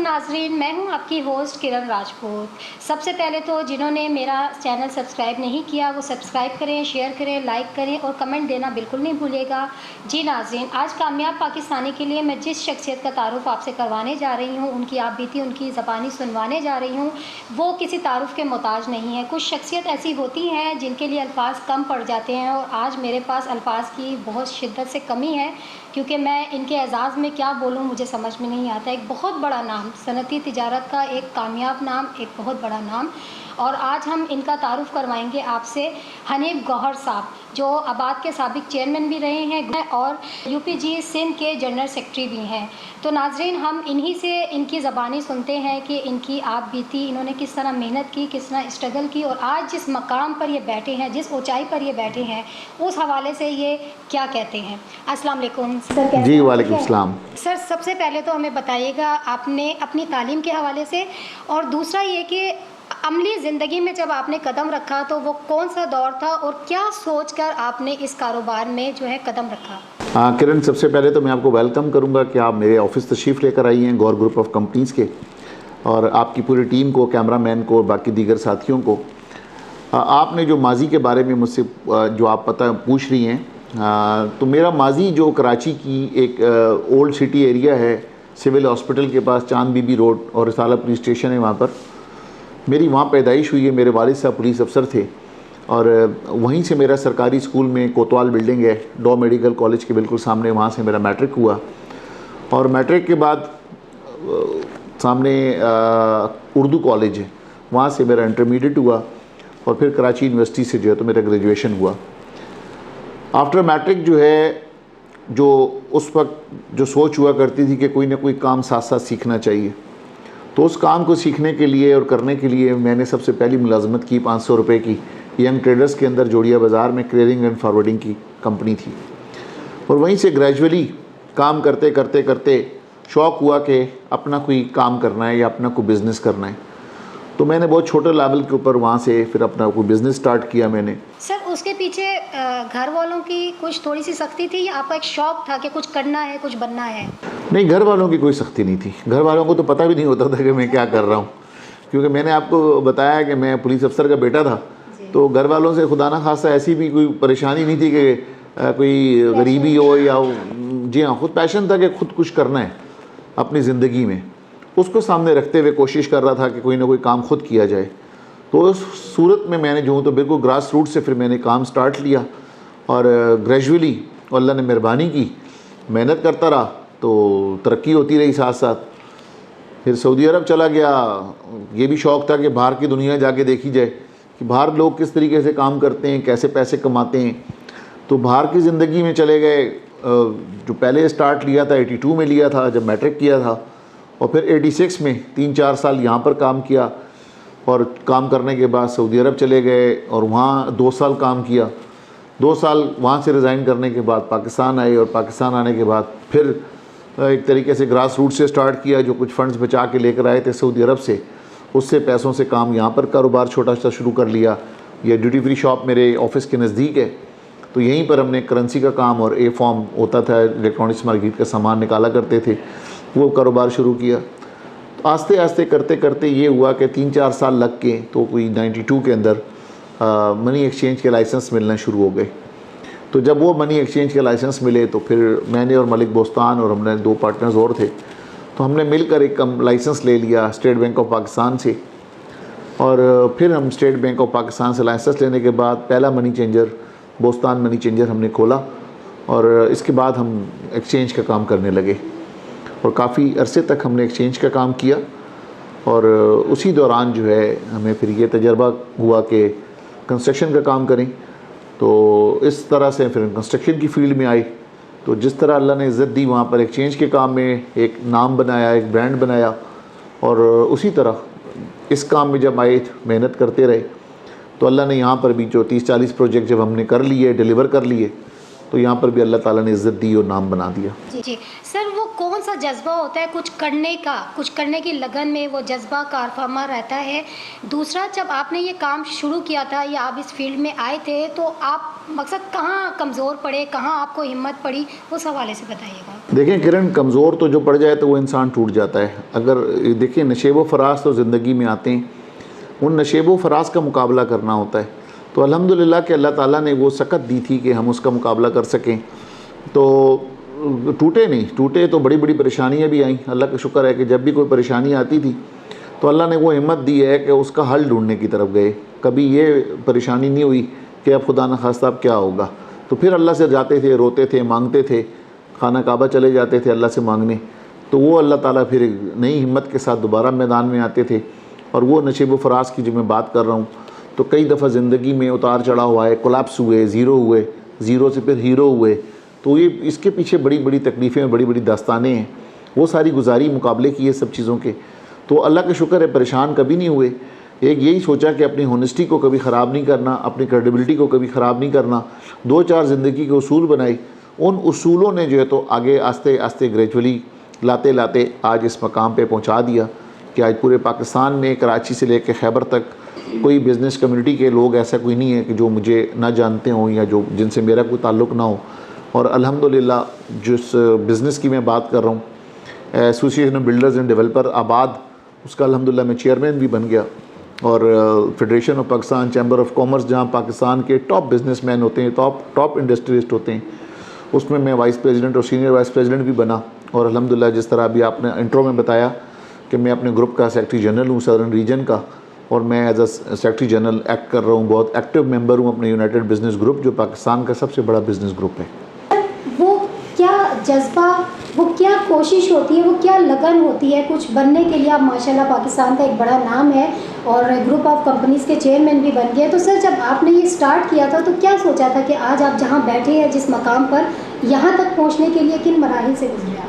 वालेकुम नाजरीन, मैं हूं आपकी होस्ट किरण राजपूत। सबसे पहले तो जिन्होंने मेरा चैनल सब्सक्राइब नहीं किया वो सब्सक्राइब करें, शेयर करें, लाइक करें और कमेंट देना बिल्कुल नहीं भूलिएगा। जी नाजरीन, आज कामयाब पाकिस्तानी के लिए मैं जिस शख्सियत का तारुफ आपसे करवाने जा रही हूं, उनकी आप बीती, उनकी ज़बानी सुनवाने जा रही हूं, वो किसी तारुफ के मोहताज नहीं है। कुछ शख्सियत ऐसी होती हैं जिनके लिए अल्फाज कम पड़ जाते हैं और आज मेरे पास अल्फाज की बहुत शिद्दत से कमी है, क्योंकि मैं इनके एजाज़ में क्या बोलूँ मुझे समझ में नहीं आता। एक बहुत बड़ा नाम, सनती तिजारत का एक कामयाब नाम, एक बहुत बड़ा नाम। और आज हम इनका तारुफ़ करवाएंगे आपसे। हनीफ गौहर साहब, जो आबाद के साबिक चेयरमैन भी रहे हैं और यूपीजी सिंध के जनरल सेक्रेटरी भी हैं। तो नाजरीन, हम इन्हीं से इनकी ज़बानी सुनते हैं कि इनकी आप बीती, इन्होंने किस तरह मेहनत की, किस तरह स्ट्रगल की और आज जिस मकाम पर ये बैठे हैं, जिस ऊंचाई पर ये बैठे हैं, उस हवाले से ये क्या कहते हैं। अस्सलाम वालेकुम सर। जी वालेकुम सलाम। सर, सबसे पहले तो हमें बताइएगा आपने अपनी तालीम के हवाले से, और दूसरा ये कि अमली ज़िंदगी में जब आपने कदम रखा तो वो कौन सा दौर था और क्या सोचकर आपने इस कारोबार में जो है कदम रखा। हाँ किरण, सबसे पहले तो मैं आपको वेलकम करूंगा कि आप मेरे ऑफिस तशरीफ़ लेकर आई हैं गौर ग्रुप ऑफ कंपनीज़ के, और आपकी पूरी टीम को, कैमरामैन को, बाकी दीगर साथियों को। आपने जो माजी के बारे में मुझसे जो आप पता पूछ रही हैं, तो मेरा माजी जो कराची की एक ओल्ड सिटी एरिया है, सिविल हॉस्पिटल के पास चांद बीबी रोड और रिसाला पुलिस स्टेशन है, वहाँ पर मेरी वहाँ पैदाइश हुई है। मेरे वालिद साहब पुलिस अफसर थे और वहीं से मेरा सरकारी स्कूल में कोतवाल बिल्डिंग है, डॉ मेडिकल कॉलेज के बिल्कुल सामने, वहाँ से मेरा मैट्रिक हुआ। और मैट्रिक के बाद सामने उर्दू कॉलेज है, वहाँ से मेरा इंटरमीडिएट हुआ और फिर कराची यूनिवर्सिटी से जो है तो मेरा ग्रेजुएशन हुआ। आफ्टर मैट्रिक जो है, जो उस वक्त जो सोच हुआ करती थी कि कोई ना कोई काम साथ साथ सीखना चाहिए, तो उस काम को सीखने के लिए और करने के लिए मैंने सबसे पहली मुलाजमत की 500 रुपये की यंग ट्रेडर्स के अंदर जोड़िया बाज़ार में क्लियरिंग एंड फॉरवर्डिंग की कंपनी थी। और वहीं से ग्रेजुअली काम करते करते करते शौक़ हुआ कि अपना कोई काम करना है या अपना कोई बिज़नेस करना है, तो मैंने बहुत छोटे लेवल के ऊपर वहाँ से फिर अपना कोई बिज़नेस स्टार्ट किया मैंने। सर, उसके पीछे घर वालों की कुछ थोड़ी सी सख्ती थी या आपका एक शौक़ था कि कुछ करना है, कुछ बनना है? नहीं, घर वालों की कोई सख्ती नहीं थी। घर वालों को तो पता भी नहीं होता था कि मैं क्या कर रहा हूँ, क्योंकि मैंने आपको बताया कि मैं पुलिस अफसर का बेटा था। तो घर वालों से खुदा ना खासा ऐसी भी कोई परेशानी नहीं थी कि कोई गरीबी हो या, जी हाँ, खुद पैशन था कि खुद कुछ करना है अपनी ज़िंदगी में। उसको सामने रखते हुए कोशिश कर रहा था कि कोई ना कोई काम खुद किया जाए। तो उस सूरत में मैंने जो हूँ तो बिल्कुल ग्रास रूट से फिर मैंने काम स्टार्ट लिया और ग्रेजुअली अल्लाह ने मेहरबानी की, मेहनत करता रहा तो तरक्की होती रही साथ साथ। फिर सऊदी अरब चला गया। ये भी शौक़ था कि बाहर की दुनिया जाके देखी जाए कि बाहर लोग किस तरीके से काम करते हैं, कैसे पैसे कमाते हैं। तो बाहर की ज़िंदगी में चले गए। जो पहले स्टार्ट लिया था 82 में लिया था जब मैट्रिक किया था, और फिर 86 में 3-4 साल यहाँ पर काम किया और काम करने के बाद सऊदी अरब चले गए और वहाँ 2 साल काम किया। 2 साल वहाँ से रिज़ाइन करने के बाद पाकिस्तान आए और पाकिस्तान आने के बाद फिर एक तरीके से ग्रास रूट से स्टार्ट किया। जो कुछ फ़ंड्स बचा के लेकर आए थे सऊदी अरब से, उससे पैसों से काम यहाँ पर कारोबार छोटा सा शुरू कर लिया। ये ड्यूटी फ्री शॉप मेरे ऑफिस के नज़दीक है, तो यहीं पर हमने करेंसी का काम और ए फॉर्म होता था, इलेक्ट्रॉनिक्स मार्केट का सामान निकाला करते थे, वो कारोबार शुरू किया। तो आस्ते आस्ते करते करते ये हुआ कि 3-4 साल लग के तो कोई 92 के अंदर मनी एक्सचेंज के लाइसेंस मिलना शुरू हो गए। तो जब वो मनी एक्सचेंज के लाइसेंस मिले तो फिर मैंने और मलिक बोस्तान और हमने 2 पार्टनर्स और थे, तो हमने मिलकर एक लाइसेंस ले लिया स्टेट बैंक ऑफ पाकिस्तान से। और फिर हम स्टेट बैंक ऑफ पाकिस्तान से लाइसेंस लेने के बाद पहला money changer, Bostan money changer हमने खोला और इसके बाद हम एक्सचेंज का काम करने लगे और काफ़ी अरसे तक हमने एक्सचेंज का काम किया। और उसी दौरान जो है हमें फिर ये तजर्बा हुआ कि कंस्ट्रक्शन का काम करें, तो इस तरह से फिर कंस्ट्रक्शन की फील्ड में आई। तो जिस तरह अल्लाह ने इज़्ज़त दी, वहाँ पर एक्सचेंज के काम में एक नाम बनाया, एक ब्रांड बनाया, और उसी तरह इस काम में जब आए मेहनत करते रहे तो अल्लाह ने यहाँ पर भी जो 30-40 प्रोजेक्ट जब हमने कर लिए, डिलीवर कर लिए, तो यहाँ पर भी अल्लाह ताला ने इज़्ज़त दी और नाम बना दिया। जी जी सर, वो कौन सा जज्बा होता है कुछ करने का, कुछ करने की लगन में वो जज्बा कारफरमा रहता है? दूसरा, जब आपने ये काम शुरू किया था या आप इस फील्ड में आए थे, तो आप मकसद कहाँ कमज़ोर पड़े, कहाँ आपको हिम्मत पड़ी, उस हवाले से बताइएगा। देखें किरण, कमज़ोर तो जो पड़ जाए तो वो इंसान टूट जाता है। अगर देखिए नशेब व फराज तो ज़िंदगी में आते हैं, उन नशेब व फराज का मुकाबला करना होता है। तो अल्हम्दुलिल्लाह कि अल्लाह ताला ने वो सकत दी थी कि हम उसका मुकाबला कर सकें। तो टूटे नहीं, टूटे तो बड़ी बड़ी परेशानियाँ भी आईं। अल्लाह का शुक्र है कि जब भी कोई परेशानी आती थी तो अल्लाह ने वो हिम्मत दी है कि उसका हल ढूंढने की तरफ गए। कभी ये परेशानी नहीं हुई कि अब खुदा न खास्ता अब क्या होगा, तो फिर अल्लाह से जाते थे, रोते थे, मांगते थे, खाना काबा चले जाते थे अल्लाह से मांगने। तो वो अल्लाह ताला फिर नई हिम्मत के साथ दोबारा मैदान में आते थे। और वो नशेब व फराज की जो मैं बात कर रहा हूँ, तो कई दफ़ा ज़िंदगी में उतार चढ़ाव हुआ है, कोलैप्स हुए, ज़ीरो हुए, ज़ीरो से फिर हीरो हुए। तो ये इसके पीछे बड़ी बड़ी तकलीफ़ें, बड़ी बड़ी दास्तानें हैं, वो सारी गुजारी, मुकाबले किए सब चीज़ों के। तो अल्लाह का शुक्र है परेशान कभी नहीं हुए। एक यही सोचा कि अपनी होनेस्टी को कभी ख़राब नहीं करना, अपनी क्रेडिबिलिटी को कभी ख़राब नहीं करना। 2-4 ज़िंदगी के उसूल बनाए, उन उसूलों ने जो है तो आगे आस्ते आस्ते ग्रेजुअली लाते लाते आज इस मकाम पे पहुंचा दिया कि आज पूरे पाकिस्तान में कराची से लेकर खैबर तक कोई बिज़नेस कम्युनिटी के लोग ऐसा कोई नहीं है कि जो मुझे ना जानते हों या जो जिनसे मेरा कोई ताल्लुक़ ना हो। और अल्हम्दुलिल्लाह जिस बिज़नेस की मैं बात कर रहा हूँ, association of builders end developer आबाद, उसका अल्हम्दुलिल्लाह मैं चेयरमैन भी बन गया। और federation of Pakistan chamber of commerce, जहाँ पाकिस्तान के टॉप बिजनेसमैन होते हैं, टॉप इंडस्ट्रियलिस्ट होते हैं, उसमें मैं वाइस प्रेसिडेंट और सीनियर वाइस प्रेसिडेंट भी बना। और अल्हम्दुलिल्लाह जिस तरह अभी आपने इंट्रो में बताया कि मैं अपने ग्रुप का सेक्रेटरी जनरल हूँ सदर्न रीजन का, और मैं as a secretary general act कर रहा हूँ। बहुत एक्टिव मेंबर हूँ अपने यूनाइटेड बिज़नेस ग्रुप, जो पाकिस्तान का सबसे बड़ा बिज़नेस ग्रुप है। वो क्या जज्बा, वो क्या कोशिश होती है, वो क्या लगन होती है कुछ बनने के लिए? आप माशाल्लाह पाकिस्तान का एक बड़ा नाम है और ग्रुप ऑफ कंपनीज़ के चेयरमैन भी बन गए। तो सर जब आपने ये स्टार्ट किया था तो क्या सोचा था कि आज आप जहाँ बैठे हैं जिस मकाम पर, यहाँ तक पहुँचने के लिए किन मराहिल से गुजरे आप?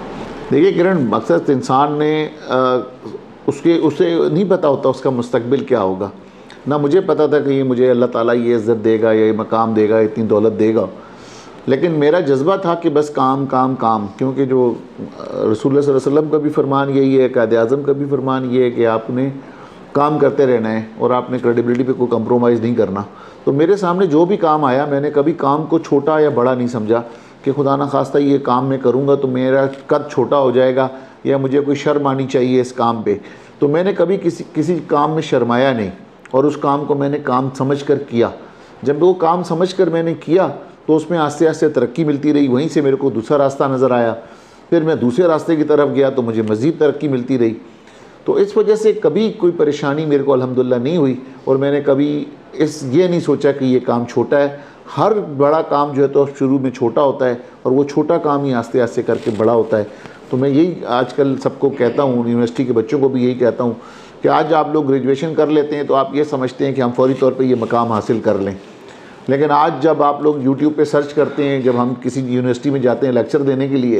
देखिए किरण, मकसद इंसान ने उसे नहीं पता होता उसका मुस्तकबिल क्या होगा। ना मुझे पता था कि ये मुझे अल्लाह ताला ये इज़्ज़त देगा, ये मकाम देगा, इतनी दौलत देगा। लेकिन मेरा जज्बा था कि बस काम काम काम, क्योंकि जो रसूलुल्लाह सल्लल्लाहु अलैहि वसल्लम का भी फरमान यही है, कायदे आज़म का भी फरमान ये है कि आपने काम करते रहना है और आपने क्रेडिबिलिटी पे कोई कंप्रोमाइज़ नहीं करना। तो मेरे सामने जो भी काम आया, मैंने कभी काम को छोटा या बड़ा नहीं समझा कि खुदा ना खास्ता ये काम मैं करूँगा तो मेरा कद छोटा हो जाएगा या मुझे कोई शर्म आनी चाहिए इस काम पे। तो मैंने कभी किसी काम में शर्माया नहीं और उस काम को मैंने काम समझ कर किया। जब वो काम समझ कर मैंने किया तो उसमें आस्ते आस्ते तरक्की मिलती रही। वहीं से मेरे को दूसरा रास्ता नज़र आया, फिर मैं दूसरे रास्ते की तरफ गया तो मुझे मज़ीद तरक्की मिलती रही। तो इस वजह से कभी कोई परेशानी मेरे को अल्हम्दुलिल्लाह नहीं हुई और मैंने कभी ये नहीं सोचा कि ये काम छोटा है। हर बड़ा काम जो है तो शुरू में छोटा होता है और वो छोटा काम ही आस्ते आस्ते करके बड़ा होता है। तो मैं यही आजकल सबको कहता हूँ, यूनिवर्सिटी के बच्चों को भी यही कहता हूँ कि आज आप लोग ग्रेजुएशन कर लेते हैं तो आप ये समझते हैं कि हम फौरी तौर पे ये मकाम हासिल कर लें, लेकिन आज जब आप लोग यूट्यूब पे सर्च करते हैं, जब हम किसी यूनिवर्सिटी में जाते हैं लेक्चर देने के लिए,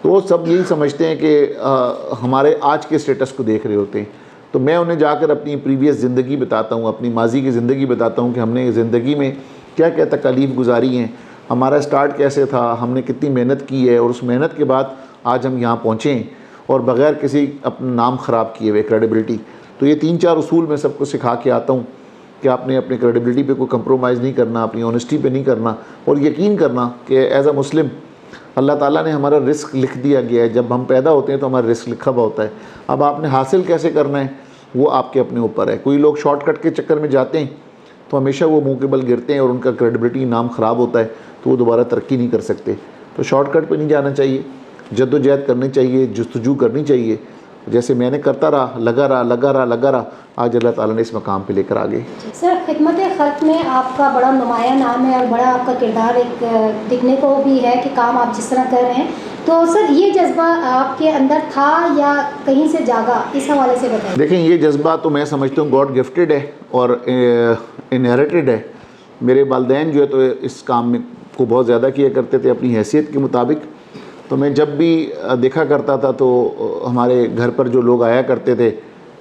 तो वो सब यही समझते हैं कि हमारे आज के स्टेटस को देख रहे होते हैं। तो मैं उन्हें जाकर अपनी प्रीवियस ज़िंदगी बताता हूँ, अपनी माजी की ज़िंदगी बताता हूँ कि हमने ज़िंदगी में क्या क्या तकलीफ़ गुजारी हैं, हमारा स्टार्ट कैसे था, हमने कितनी मेहनत की है और उस मेहनत के बाद आज हम यहाँ पहुँचे हैं और बग़ैर किसी अपना नाम ख़राब किए हुए, क्रेडिबिलिटी। तो ये 3-4 उसूल मैं सबको सिखा के आता हूँ कि आपने अपनी क्रेडिबिलिटी पे कोई कंप्रोमाइज़ नहीं करना, अपनी ऑनेस्टी पे नहीं करना और यकीन करना कि एज़ अ मुस्लिम अल्लाह ताला ने हमारा रिस्क लिख दिया गया है। जब हम पैदा होते हैं तो हमारा रिस्क लिखा हुआ होता है। अब आपने हासिल कैसे करना है वो आपके अपने ऊपर है। कोई लोग शॉर्टकट के चक्कर में जाते हैं तो हमेशा वो मुँह के बल गिरते हैं और उनका क्रेडिबिलिटी नाम ख़राब होता है, तो वो दोबारा तरक्की नहीं कर सकते। तो शॉर्टकट पर नहीं जाना चाहिए, जद्दोजहद करनी चाहिए, जुस्तजू करनी चाहिए। जैसे मैंने करता रहा, लगा रहा, आज अल्लाह ताला ने इस मकाम पे लेकर आ गए। सर खिदमत खल्क में आपका बड़ा नुमाया नाम है और बड़ा आपका किरदार एक दिखने को भी है कि काम आप जिस तरह कर रहे हैं। तो सर ये जज्बा आपके अंदर था या कहीं से जागा, इस हवाले से बताइए। देखें, ये जज्बा तो मैं समझता हूँ गॉड गिफ्टेड है और इनहेरिटेड है। मेरे वालिदैन जो है तो इस काम में को बहुत ज़्यादा किया करते थे अपनी हैसियत के मुताबिक। तो मैं जब भी देखा करता था तो हमारे घर पर जो लोग आया करते थे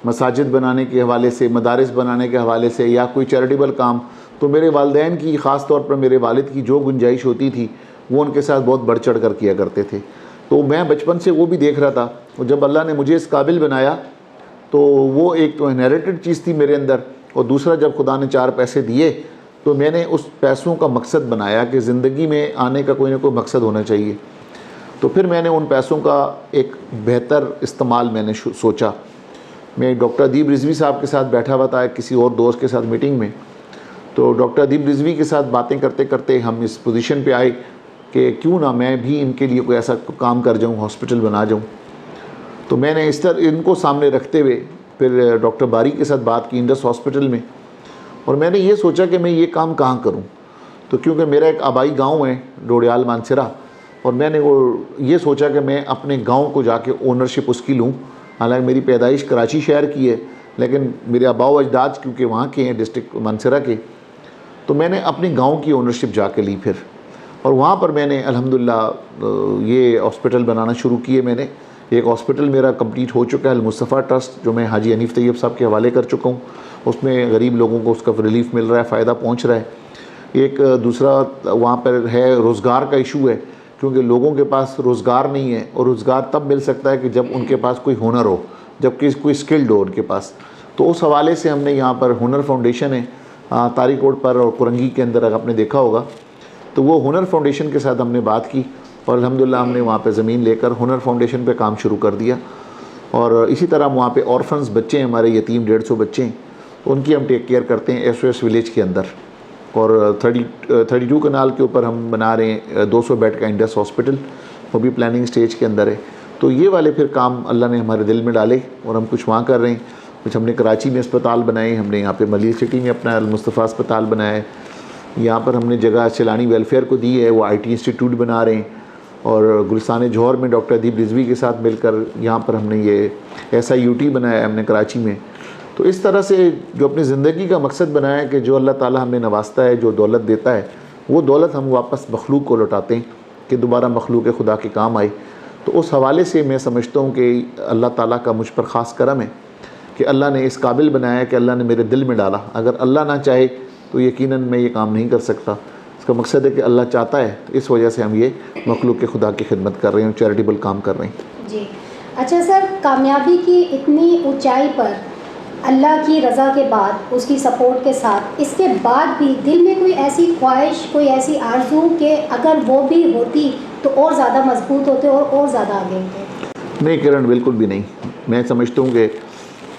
मसाजिद बनाने के हवाले से, मदारिस बनाने के हवाले से या कोई चैरिटेबल काम, तो मेरे वालिदैन की, ख़ास तौर पर मेरे वालिद की जो गुंजाइश होती थी वो उनके साथ बहुत बढ़ चढ़ कर किया करते थे। तो मैं बचपन से वो भी देख रहा था और जब अल्लाह ने मुझे इस काबिल बनाया तो वो एक तो इनहेरिटेड चीज़ थी मेरे अंदर, और दूसरा जब खुदा ने 4 पैसे दिए तो मैंने उस पैसों का मकसद बनाया कि ज़िंदगी में आने का कोई ना कोई मकसद होना चाहिए। तो फिर मैंने उन पैसों का एक बेहतर इस्तेमाल मैंने सोचा। मैं डॉक्टर अदीब रिजवी साहब के साथ बैठा हुआ था किसी और दोस्त के साथ मीटिंग में, तो डॉक्टर अदीब रिजवी के साथ बातें करते करते हम इस पोजीशन पे आए कि क्यों ना मैं भी इनके लिए कोई ऐसा काम कर जाऊं, हॉस्पिटल बना जाऊं। तो मैंने इस तरह इनको सामने रखते हुए फिर डॉक्टर बारी के साथ बात की इंडस हॉस्पिटल में, और मैंने ये सोचा कि मैं ये काम कहाँ करूँ। तो क्योंकि मेरा एक आबाई गांव है डोडियाल मानसरा, और मैंने वो ये सोचा कि मैं अपने गांव को जाके ओनरशिप उसकी लूँ। हालांकि मेरी पैदाइश कराची शहर की है, लेकिन मेरे आबाओ अजदाद क्योंकि वहाँ के हैं, डिस्ट्रिक्ट मानसरा के, तो मैंने अपने गांव की ओनरशिप जाके ली फिर, और वहाँ पर मैंने अल्हम्दुलिल्लाह ये हॉस्पिटल बनाना शुरू किए। मैंने एक हॉस्पिटल मेरा कंप्लीट हो चुका है, अल मुस्तफ़ा ट्रस्ट, जो मैं हाजी हनीफ़ तैयब साहब के हवाले कर चुका हूँ। उसमें गरीब लोगों को उसका रिलीफ़ मिल रहा है, फ़ायदा पहुँच रहा है। एक दूसरा वहाँ पर है रोज़गार का इशू है, क्योंकि लोगों के पास रोज़गार नहीं है, और रोज़गार तब मिल सकता है कि जब उनके पास कोई हुनर हो, जबकि कोई स्किल्ड हो उनके पास। तो उस हवाले से हमने यहाँ पर हुनर फाउंडेशन है तारिक रोड पर और कुरंगी के अंदर, अगर आपने देखा होगा, तो वो हुनर फाउंडेशन के साथ हमने बात की, और अल्हम्दुलिल्लाह हमने वहाँ पे ज़मीन लेकर हुनर फाउंडेशन पे काम शुरू कर दिया। और इसी तरह वहाँ पे ऑर्फन्स बच्चे हैं हमारे, यतीम 150 बच्चे हैं, उनकी हम टेक केयर करते हैं SOS विलेज के अंदर। और 32 कनाल के ऊपर हम बना रहे हैं 200 बेड का इंडस हॉस्पिटल, वो भी प्लानिंग स्टेज के अंदर है। तो ये वाले फिर काम अल्लाह ने हमारे दिल में डाले, और हम कुछ वहाँ कर रहे हैं। कुछ हमने कराची में अस्पताल बनाए, हमने यहाँ पे मलिक सिटी में अपना अल मुस्तफ़ा अस्पताल बनाया है। यहाँ पर हमने जगह चलानी वेलफेयर को दी है, वो IT इंस्टीट्यूट बना रहे हैं। और गुलिस्तान जौहर में डॉक्टर अदीब रिजवी के साथ मिलकर यहाँ पर हमने ये SIUT बनाया है हमने कराची में। तो इस तरह से जो अपनी ज़िंदगी का मकसद बनाया है कि जो अल्लाह ताला हमें नवाजता है, जो दौलत देता है, वो दौलत हम वापस मखलूक को लौटाते हैं कि दोबारा मखलूक खुदा के काम आए। तो उस हवाले से मैं समझता हूँ कि अल्लाह ताला का मुझ पर ख़ास करम है कि अल्लाह ने इस काबिल बनाया कि अल्लाह ने मेरे दिल में डाला। अगर अल्लाह ना चाहे तो यकीनन मैं ये काम नहीं कर सकता। इसका मकसद है कि अल्लाह चाहता है, इस वजह से हम ये मखलूक खुदा की खिदमत कर रहे हैं, चैरिटेबल काम कर रहे हैं। जी अच्छा सर, कामयाबी की इतनी ऊंचाई पर अल्लाह की रज़ा के बाद, उसकी सपोर्ट के साथ, इसके बाद भी दिल में कोई ऐसी ख्वाहिश, कोई ऐसी आरज़ू कि अगर वो भी होती तो और ज़्यादा मजबूत होते और ज़्यादा आगे होते? नहीं किरण, बिल्कुल भी नहीं। मैं समझता हूँ कि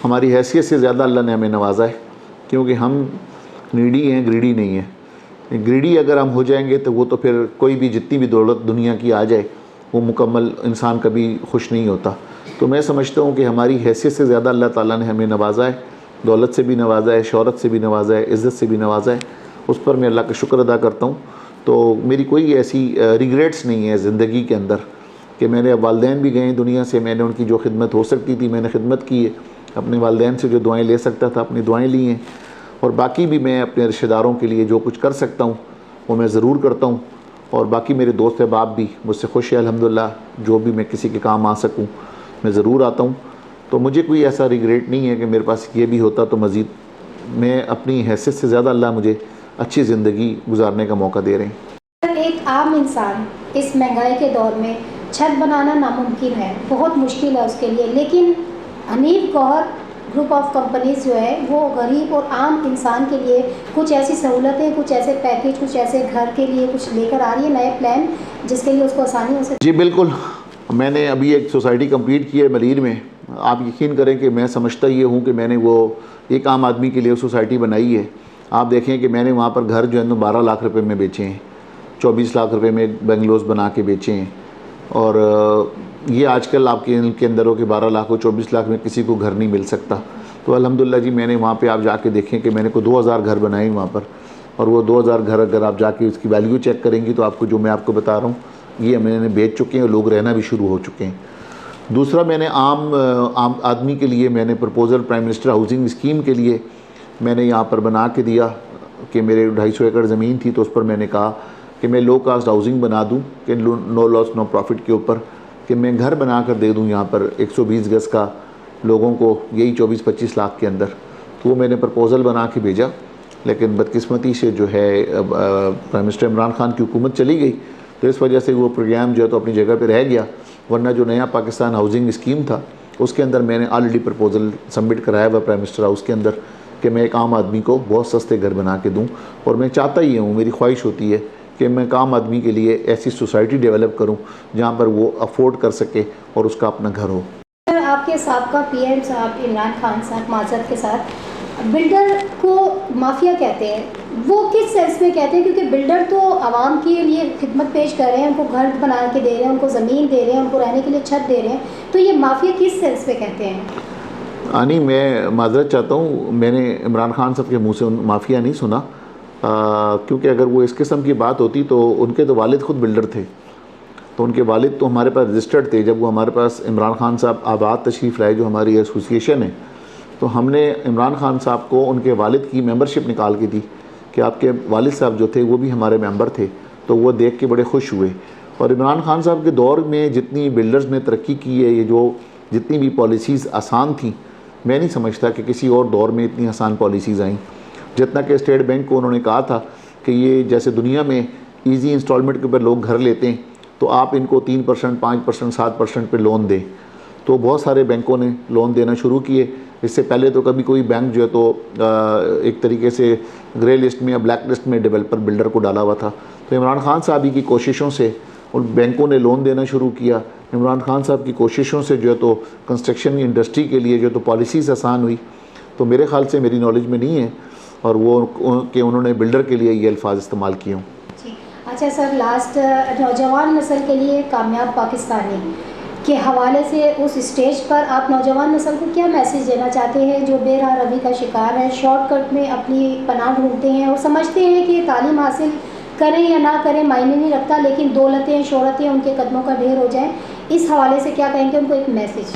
हमारी हैसियत से ज़्यादा अल्लाह ने हमें नवाजा है, क्योंकि हम नीडी हैं, ग्रीडी नहीं है। ग्रीडी अगर हम हो जाएंगे तो वो तो फिर कोई भी जितनी भी दौलत दुनिया की आ जाए, वो मुकम्मल इंसान कभी खुश नहीं होता। तो मैं समझता हूँ कि हमारी हैसियत से ज़्यादा अल्लाह ताला ने हमें नवाजा है, दौलत से भी नवाजा है, शोहरत से भी नवाजा है, इज़्ज़त से भी नवाजा है। उस पर मैं अल्लाह का शुक्र अदा करता हूँ। तो मेरी कोई ऐसी रिग्रेट्स नहीं है ज़िंदगी के अंदर कि मेरे वालिदैन भी गए दुनिया से, मैंने उनकी जो खिदमत हो सकती थी मैंने खिदमत की है, अपने वालिदैन से जो दुआएं ले सकता था अपनी दुआएं ली हैं, और बाकी भी मैं अपने रिश्तेदारों के लिए जो कुछ कर सकता हूँ वो मैं ज़रूर करता हूँ। और बाकी मेरे दोस्त अहबाब भी मुझसे खुश है अल्हम्दुलिल्लाह, जो भी मैं किसी के काम आ सकूँ मैं ज़रूर आता हूँ। तो मुझे कोई ऐसा रिग्रेट नहीं है कि मेरे पास ये भी होता तो मज़ीद। मैं अपनी हैसियत से ज़्यादा अल्लाह मुझे अच्छी ज़िंदगी गुजारने का मौका दे रहे हैं। एक आम इंसान इस महंगाई के दौर में छत बनाना नामुमकिन है, बहुत मुश्किल है उसके लिए, लेकिन Hanif Gauhar group of companies जो है वो गरीब और आम इंसान के लिए कुछ ऐसी सहूलतें, कुछ ऐसे पैकेज, कुछ ऐसे घर के लिए कुछ लेकर आ रही है नए प्लान, जिसके लिए उसको आसानी हो सके। जी बिल्कुल, मैंने अभी एक सोसाइटी कंप्लीट की है मलीर में। आप यकीन करें कि मैं समझता ये हूँ कि मैंने वो एक आम आदमी के लिए सोसाइटी बनाई है। आप देखें कि मैंने वहाँ पर घर जो है 12 लाख रुपए में बेचे हैं, 24 लाख रुपए में बेंगलोज बना के बेचे हैं। और ये आजकल आपके इनके अंदर हो कि 12 लाख और 24 लाख में किसी को घर नहीं मिल सकता। तो अल्हम्दुलिल्लाह जी, मैंने वहाँ पे आप जाके देखें कि मैंने को 2000 घर बनाए वहाँ पर, और वो 2000 घर अगर आप जाके उसकी वैल्यू चेक करेंगी तो आपको जो मैं आपको बता रहा हूँ ये मैंने बेच चुके हैं और लोग रहना भी शुरू हो चुके हैं। दूसरा, मैंने आम आदमी के लिए मैंने proposal prime minister housing scheme के लिए मैंने यहाँ पर बना के दिया कि मेरे 250 एकड़ ज़मीन थी, तो उस पर मैंने कहा कि मैं लो कास्ट हाउसिंग बना दूँ कि नो लॉस नो प्रॉफिट के ऊपर, कि मैं घर बना कर दे दूँ यहाँ पर 120 गज़ का लोगों को, यही 24-25 लाख के अंदर। तो वो मैंने प्रपोज़ल बना के भेजा, लेकिन बदकिस्मती से जो है प्राइम मिनिस्टर इमरान खान की हुकूमत चली गई, तो इस वजह से वो प्रोग्राम जो है तो अपनी जगह पे रह गया। वरना जो नया पाकिस्तान हाउसिंग स्कीम था उसके अंदर मैंने ऑलरेडी प्रपोज़ल सबमिट कराया हुआ प्राइम मिनिस्टर हाउस के अंदर कि मैं एक आम आदमी को बहुत सस्ते घर बना के दूँ। और मैं चाहता ही हूँ, मेरी ख्वाहिश होती है कि मैं काम आदमी के लिए ऐसी सोसाइटी डेवलप करूं जहां पर वो अफोर्ड कर सके और उसका अपना घर हो। सर, आपके साबका पीएम साहब इमरान खान साहब माजरत के साथ बिल्डर को माफिया कहते हैं, वो किस सेंस में कहते हैं? क्योंकि बिल्डर तो आवाम के लिए खिदमत पेश कर रहे हैं, उनको घर बना के दे रहे हैं, उनको ज़मीन दे रहे हैं, उनको रहने के लिए छत दे रहे हैं, तो ये माफिया किस सेंस में कहते हैं? आनी, मैं माजरत चाहता हूँ, मैंने इमरान खान साहब के मुंह से माफिया नहीं सुना, क्योंकि अगर वो इस किस्म की बात होती तो उनके तो वालिद खुद बिल्डर थे, तो उनके वालिद तो हमारे पास रजिस्टर्ड थे। जब वो हमारे पास इमरान खान साहब आबाद तशरीफ़ लाए, जो हमारी एसोसिएशन है, तो हमने इमरान खान साहब को उनके वालिद की मेंबरशिप निकाल के दी कि आपके वालिद साहब जो थे वो भी हमारे मेंबर थे, तो वो देख के बड़े खुश हुए। और इमरान खान साहब के दौर में जितनी बिल्डर्स ने तरक्की की है, ये जो जितनी भी पॉलिसीज़ आसान थी, मैं नहीं समझता कि किसी और दौर में इतनी आसान पॉलिसीज़ आई। जितना कि स्टेट बैंक को उन्होंने कहा था कि ये जैसे दुनिया में ईजी इंस्टॉलमेंट के ऊपर लोग घर लेते हैं, तो आप इनको 3%, 5%, 7% पे लोन दें, तो बहुत सारे बैंकों ने लोन देना शुरू किए। इससे पहले तो कभी कोई बैंक जो है तो एक तरीके से ग्रे लिस्ट में या ब्लैक लिस्ट में डेवलपर बिल्डर को डाला हुआ था। तो इमरान खान साहब ही की कोशिशों से उन बैंकों ने लोन देना शुरू किया। इमरान खान साहब की कोशिशों से जो है तो कंस्ट्रक्शन इंडस्ट्री के लिए जो तो पॉलिसीज़ आसान हुई। तो मेरे ख़्याल से, मेरी नॉलेज में नहीं है, और वो कि उन्होंने बिल्डर के लिए ये अल्फाज इस्तेमाल किए हों। अच्छा सर, लास्ट नौजवान नस्ल के लिए कामयाब पाकिस्तानी के हवाले से उस स्टेज पर आप नौजवान नस्ल को क्या मैसेज देना चाहते हैं, जो बेराह रवी का शिकार है, शॉर्टकट में अपनी पनाह ढूंढते हैं और समझते हैं कि तालीम हासिल करें या ना करें मायने नहीं रखता, लेकिन दौलतें शोहरतें उनके कदमों का ढेर हो जाएं, इस हवाले से क्या कहेंगे उनको एक मैसेज?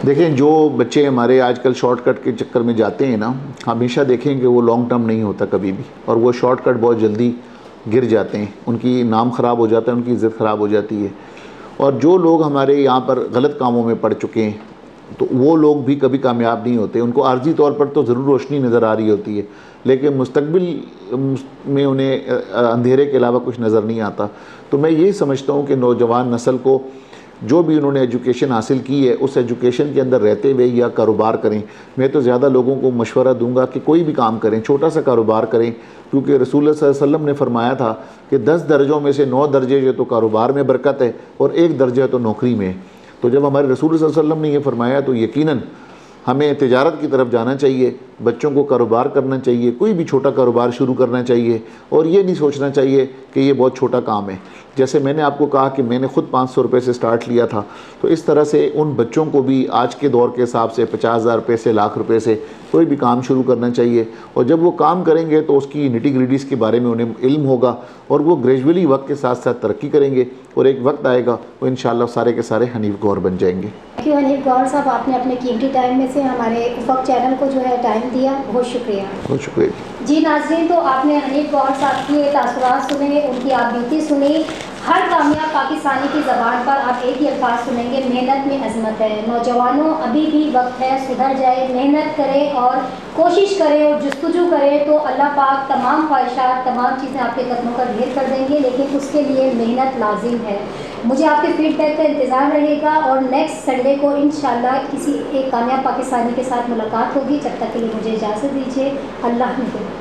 देखें, जो बच्चे हमारे आजकल शॉर्टकट के चक्कर में जाते हैं ना, हमेशा देखें कि वो लॉन्ग टर्म नहीं होता कभी भी, और वो शॉर्टकट बहुत जल्दी गिर जाते हैं, उनकी नाम ख़राब हो जाता है, उनकी इज़्ज़त ख़राब हो जाती है। और जो लोग हमारे यहाँ पर गलत कामों में पड़ चुके हैं, तो वो लोग भी कभी कामयाब नहीं होते। उनको आर्जी तौर पर तो ज़रूर रोशनी नज़र आ रही होती है, लेकिन मुस्तकबिल में उन्हें अंधेरे के अलावा कुछ नज़र नहीं आता। तो मैं ये समझता हूँ कि नौजवान नस्ल को जो भी उन्होंने एजुकेशन हासिल की है, उस एजुकेशन के अंदर रहते हुए या कारोबार करें। मैं तो ज़्यादा लोगों को मशवरा दूंगा कि कोई भी काम करें, छोटा सा कारोबार करें, क्योंकि रसूल सल्लल्लाहु अलैहि वसल्लम ने फरमाया था कि 10 दर्जों में से 9 दर्जे जो तो कारोबार में बरकत है और 1 दर्जा तो नौकरी में है। तो जब हमारे रसूल सल्लल्लाहु अलैहि वसल्लम ने ये फरमाया, तो यकीनन हमें तिजारत की तरफ जाना चाहिए, बच्चों को कारोबार करना चाहिए, कोई भी छोटा कारोबार शुरू करना चाहिए, और ये नहीं सोचना चाहिए कि ये बहुत छोटा काम है। जैसे मैंने आपको कहा कि मैंने ख़ुद 500 रुपये से स्टार्ट लिया था, तो इस तरह से उन बच्चों को भी आज के दौर के हिसाब से 50,000 रुपये से, लाख रुपये से कोई भी काम शुरू करना चाहिए। और जब वो काम करेंगे तो उसकी निटी ग्रिटीज़ के बारे में उन्हें इल्म होगा, और वो ग्रेजुअली वक्त के साथ साथ तरक्की करेंगे, और एक वक्त आएगा वो इंशाअल्लाह सारे के सारे हनीफ गौर बन जाएंगे। थैंक यू हनीफ गौर साहब, आपने अपने कीमती टाइम में से हमारे उफक चैनल को जो है टाइम दिया, बहुत शुक्रिया। बहुत शुक्रिया जी नाज़रीन, तो आपने हनीफ गौर साहब के तासुरात सुने, उनकी आप बीती सुनी। हर कामयाब पाकिस्तानी की ज़बान पर आप एक ही अल्फाज सुनेंगे, मेहनत में अजमत है। नौजवानों, अभी भी वक्त है, सुधर जाए, मेहनत करें और कोशिश करें और जस्तजू करें, तो अल्लाह पाक तमाम ख्वाहिशात, तमाम चीज़ें आपके कदमों का ढेर कर देंगे, लेकिन उसके लिए मेहनत लाजिम है। मुझे आपके फीडबैक का इंतज़ार रहेगा, और नेक्स्ट संडे को इंशाअल्लाह किसी एक कामयाब पाकिस्तानी के साथ मुलाकात होगी। जब तक के लिए मुझे इजाज़त दीजिए। अल्लाह हाफ़िज़।